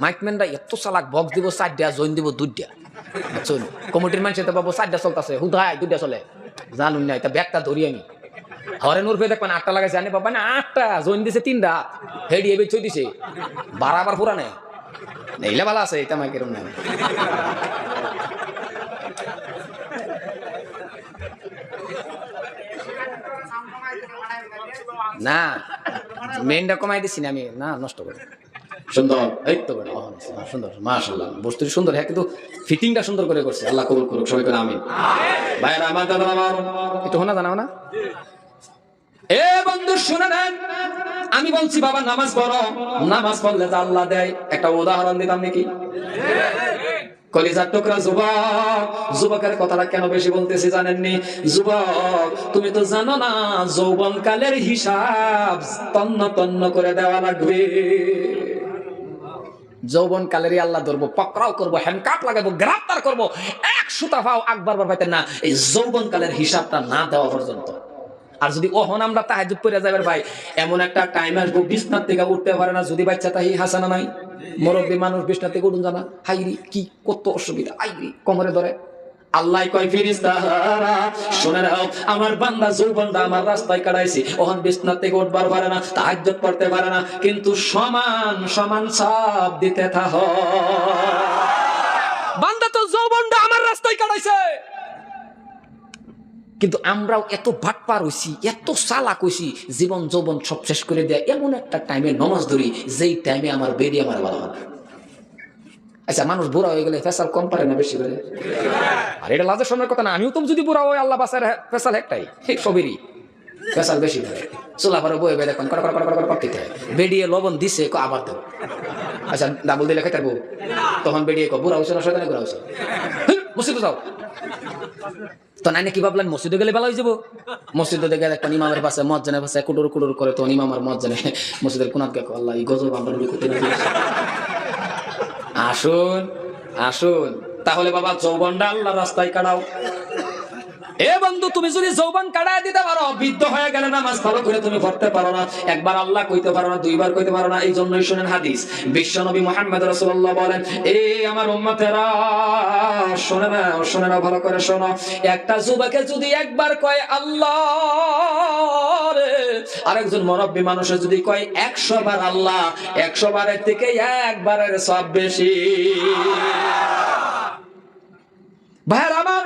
মাইকম্যানরা এত চালাক বক্স দিব 4টা জয়েন দিব 2টা চল কমিটির মানুষ তো বাবু 4টা চলতেছে হুদায় 2টা চলে জানুন না এটা ব্যাগটা ধরি আমি হরেন উর্ফে দেখবেন 8টা লাগাইছে আনি বাবা না 8টা জয়েন দিছে 3টা হেডি এবে চই দিছে বারাবার পুরা নেই নেইলে ভালো আছে এটা মাইকের না না মেইনটা কমাই দিছি না আমি না নষ্ট করে সুন্দর এই তো সুন্দর মাশাআল্লাহ বস্তু সুন্দর হ্যাঁ কিন্তু ফিটিংটা সুন্দর করে করছে আল্লাহ কবুল করুক সবাই করে আমিন ভাইরা আমার দাদা আমার একটু শোনা জানাও না এ বন্ধু শুনে নেন আমি বলছি বাবা নামাজ পড়ো নামাজ পড়লে যা আল্লাহ দেয় একটা উদাহরণ দিতাম নাকি কলিজার টুকরা যুবক যুবকের কথাটা কেন বেশি বলতেছি জানেননি যুবক তুমি তো জানো না যৌবন কালের হিসাব তন্ন তন্ন করে দেওয়া লাগবে যৌবন কালেরই আল্লাহ ধরবো পকড়াও করবো হ্যান্ডকাপ লাগাবো গ্রেফতার করবো 100টা পাও আকবার পাইতেন না এই যৌবন কালের হিসাবটা না দেওয়া পর্যন্ত আর যদি ওহন আমরা তাহাজ্জুদ পড়ে যাবে ভাই এমন একটা টাইম আসবো বিছনার থেকে উঠতে পারে না যদি বাচ্চা তাহি হাসানা নাই মুরব্বী মানুষ বিছনার থেকে উঠুন জানা হাইরি কি কত অসুবিধা আইরি কোমরে ধরে আল্লাহ কয় ফেরেশতারা শুনে নাও আমার বান্দা যৌবনটা আমার রাস্তায় কাটাইছি ওহন বিছনার থেকে উঠবার পারে না তাহাজ্জুদ পড়তে পারে না কিন্তু সমান সমান সব দিতে থাকো বান্দা তো যৌবনটা আমার রাস্তায় কাটাইছে কিন্তু আমরাও এত ভাটপার হইছি এত চালাক হইছি জীবন যৌবন সব শেষ করে দেয় এমন একটা টাইমে নামাজ ধরি যেই টাইমে আমার বেডি আমার ভালো হয় আচ্ছা মানুষ বুড়া হয়ে গেলে ফেসাল কম পারে না বেশি করে আর এটা লাজের সময়ের কথা না আমিও তো যদি বুড়া হই আল্লাহ বাসার ফেসাল একটাই সবেরই ফেসাল বেশি করে চোলা পরে বয়ে বেড়ে করতে বেডিয়ে লবণ দিছে আবার দেব আচ্ছা ডাবল দিলে খেতে বউ তখন বেডিয়ে বুড়া হয়েছে না শয়তানে বুড়া হয়েছে মসজিদে যাও তো নাই না কি ভাবলেন মসজিদে গেলে ভালো হয়ে যাবো মসজিদে দেখে দেখবেন ইমামের পাশে মজ্জানের পাশে কুটুর কুটুর করে তো ইমামার মজ্জানে মসজিদের কোনাত গেকো আল্লাহ এই গজব আমরা করতে আসুন আসুন তাহলে বাবা যৌবনটা আল্লাহ রাস্তায় কাটাও এ বন্ধু তুমি যদি যৌবন কাটায় দিতে পারো বৃদ্ধ হয়ে গেলে নামাজ ভালো করে তুমি পড়তে পারো না একবার আল্লাহ কইতে পারো না দুইবার কইতে পারো না এই জন্যই শুনেন হাদিস বিশ্ব নবী মুহাম্মদ রাসূলুল্লাহ বলেন আমার উম্মতেরা শুনে নাও ভালো করে শোনো একটা যুবকে যদি একবার কয় আল্লাহ রে আরেকজন মুরব্বী মানুষে যদি কয় 100 বার আল্লাহ 100 বারের থেকে একবারের সব বেশি ভাইরা আমার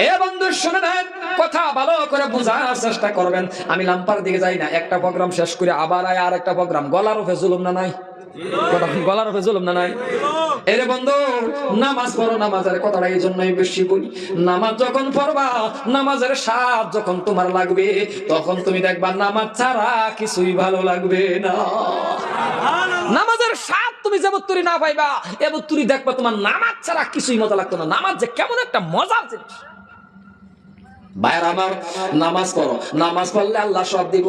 এ বন্ধু শুনে নেন কথা ভালো করে বোঝার চেষ্টা করবেন আমি লাম্পার দিকে যাই না একটা প্রোগ্রাম শেষ করে আবার আর একটা প্রোগ্রাম গলার উপরে জুলুম না নাই গলার উপরে জুলুম না নাই এরে বন্ধু নামাজ পড়ো নামাজের কথাটা এই জন্যই বেশি বলি নামাজ যখন পড়বা নামাজের স্বাদ যখন তোমার লাগবে তখন তুমি দেখবা নামাজ ছাড়া কিছুই ভালো লাগবে না নামাজের স্বাদ তুমি যাবত্তরি না পাইবা এবত্তরি দেখবা তোমার নামাজ ছাড়া কিছুই মজা লাগতো না নামাজ যে কেমন একটা মজার জিনিস ভাইরা আমার নামাজ পড়ো নামাজ পড়লে আল্লাহ সব দিব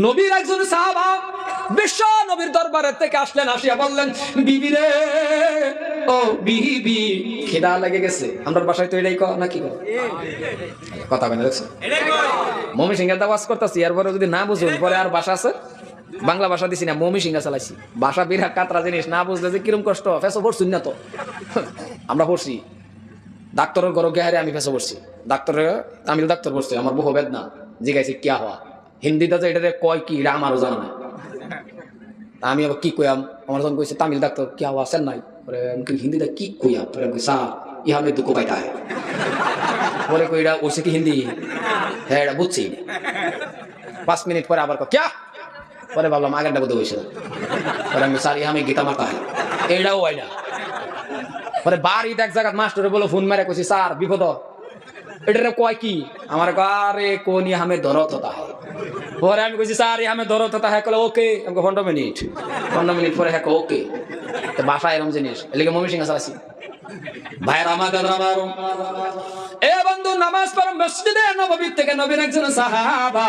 নবীর একজন সাহাবা বিশ্ব নবীর দরবারের থেকে আসলেন আসিয়া বললেন বিবি রে ও বিবি খিদা লেগে গেছে আমরা বাসায় তো এটাই কর নাকি কথা বলে দেখছো মমি সিংহের দাওয়াজ করতেছি এরপরে যদি না বুঝুন পরে আর বাসা আছে বাংলা ভাষা দিছি না মমি সিংহা চালাইছি ভাষা বিরাট কাতরা জিনিস না বুঝলে যে কিরম কষ্ট ফেসো পড়ছি না তো আমরা পড়ছি ডাক্তারের ঘর গেহারে আমি ফেসো পড়ছি ডাক্তারের তামিল ডাক্তার পড়ছি আমার বহু বেদনা জিগাইছি কিয়া হওয়া হিন্দিতে যে এটা কয় কি এটা আমারও জানা নাই আমি আবার কি কইয়াম আমার যখন কইছে তামিল ডাক্তার কি হওয়া আছেন নাই হিন্দিটা কি কইয়াম পরে স্যার ইহা মে দুঃখ পাইতা হয় পরে কই এটা ওইসে কি হিন্দি হ্যাঁ এটা বুঝছি 5 মিনিট পরে আবার ক্যা পরে ভাবলাম আগেরটা বোধ হয়েছে পরে আমি স্যার ইহা মে গীতা মাতা হয় এইটাও হয় না পরে বাড়িতে এক জায়গায় মাস্টারে বলো ফোন মেরে কইছি স্যার বিপদ এটা কয় কি আমার আরে কোন ইহামে ধরত হতা হয় পরে আমি কইছি স্যার ইহামে ধরত হতা হয় কলে ওকে আমাকে 15 মিনিট পরে হ্যাঁ ওকে তো বাসা এরকম জিনিস এলিকে মমি সিং আছে ভাইরা আমাদের আমার এ বন্ধু নামাজ পড়ো মসজিদে নববী থেকে নবীর একজন সাহাবা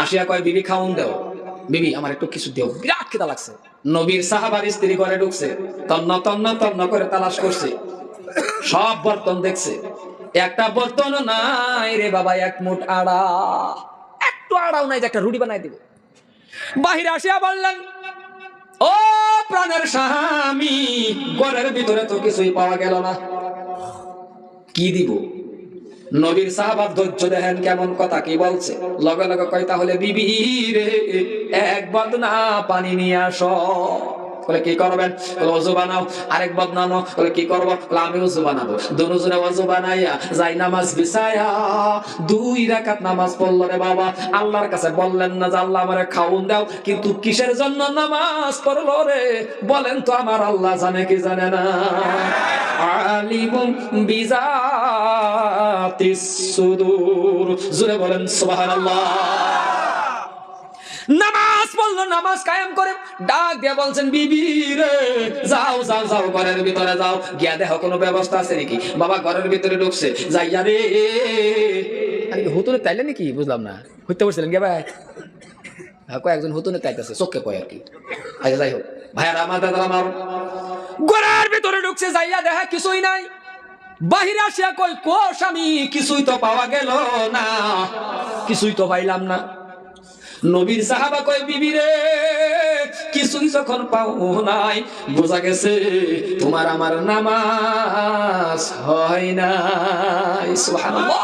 আসিয়া কয় বিবি খাউন দাও বিবি আমার একটু কিছু দিও বিরাট খিদা লাগছে নবীর সাহাবার স্ত্রী ঘরে ঢুকছে তন্ন করে তালাশ করছে সব বর্তন দেখছে একটা বর্তন নাই রে বাবা এক মুঠ আড়া একটু আড়াও নাই যে একটা রুটি বানাই দিব বাহিরে আসিয়া বললেন ও প্রাণের স্বামী, ঘরের ভিতরে তো কিছুই পাওয়া গেল না, কি দিব? নবীর সাহাবা ধৈর্য দেখেন কেমন কথা কি বলছে, লগে লগে কয় তাহলে বিবি রে এক বদনা পানি নিয়ে আসো। বলে কি করবেন? বলে ওযু বানাও। আরেক বদনা আনো। বলে কি করব? বলে আমি ওযু বানাবো। দুজনে ওযু বানাইয়া যাই নামাজ বিছায়া 2 রাকাত নামাজ পড়ল রে বাবা। আল্লাহর কাছে বললেন না যে আল্লাহ আমারে খাওন দাও, কিন্তু কিসের জন্য নামাজ পড়লো রে বলেন তো আমার আল্লাহ জানে কি জানে না? আলিমুম বিজাতিস সুদূর। জোরে বলেন সুবহানাল্লাহ। নামাজ পড়লো, নামাজ কায়েম করে ডাক দিয়ে বলছেন বিবি রে যাও যাও যাও ঘরের ভিতরে যাও, গিয়া দেখো কোনো ব্যবস্থা আছে নাকি। বাবা ঘরের ভিতরে ঢুকছে, যাইয়া রে হুতুনে তাইলে নাকি বুঝলাম না, হইতে বলছিলেন গে ভাই? কয়েকজন হুতুনে তাইতেছে চোখে কয় আর কি। আচ্ছা যাই হোক ভাইয়ার আমার দাদা আমার ঘরের ভিতরে ঢুকছে, যাইয়া দেখা কিছুই নাই। বাহিরে আসিয়া কই কো স্বামী কিছুই তো পাওয়া গেল না, কিছুই তো পাইলাম না। নবীর সাহাবা কয় বিবি রে কিছুই যখন পাও নাই, বোঝা গেছে তোমার আমার নামাজ হয় নাই। সুবহানাল্লাহ।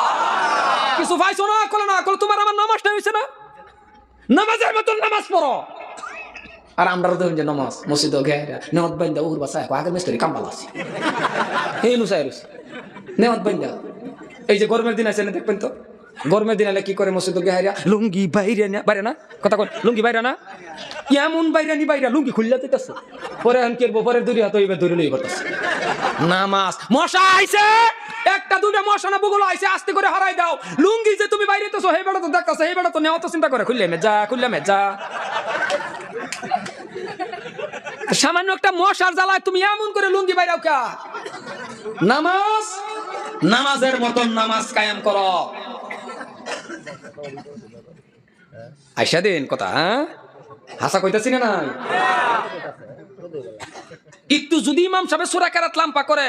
কিছু পাইছো না কল না কল, তোমার আমার নামাজটা হইছে না, নামাজের মতন নামাজ পড়ো। আর আমরা দেখুন যে নামাজ মসজিদ গেরা নেওয়াত বাইন্দা উহুর বাসায় আগে মিস্ত্রি কাম্বাল আছে এই নুসাইরুস নেওয়াত বাইন্দা। এই যে গরমের দিন আছে না, দেখবেন তো গরমের দিন এলে কি করে মসজিদ গেরা লুঙ্গি বাইরে না, বাইরে না কথা কর, লুঙ্গি বাইরে না এমন বাইরে নি বাইরে লুঙ্গি খুললা দিতেছে, পরে আন কেরবো, পরে দূরে হাত হইবে দূরে লই করতেছে নামাজ। মশা আইছে, একটা দুইটা মশা না বুগুলো আইছে, আস্তে করে হারাই দাও। লুঙ্গি যে তুমি বাইরে তো হে বেড়া তো দেখতেছে, হে বেড়া তো নেওয়া তো চিন্তা করে খুললে মেজা, খুললে মেজা। সামান্য একটা মশার জ্বালায় তুমি এমন করে লুঙ্গি বাইরাও কা? নামাজ নামাজের মতন নামাজ কায়েম করো। আইসা দিন কথা, হ্যাঁ হাসা কইতাছি না নাই? একটু যদি ইমাম সাহেব সূরা কেরাত লাম্পা করে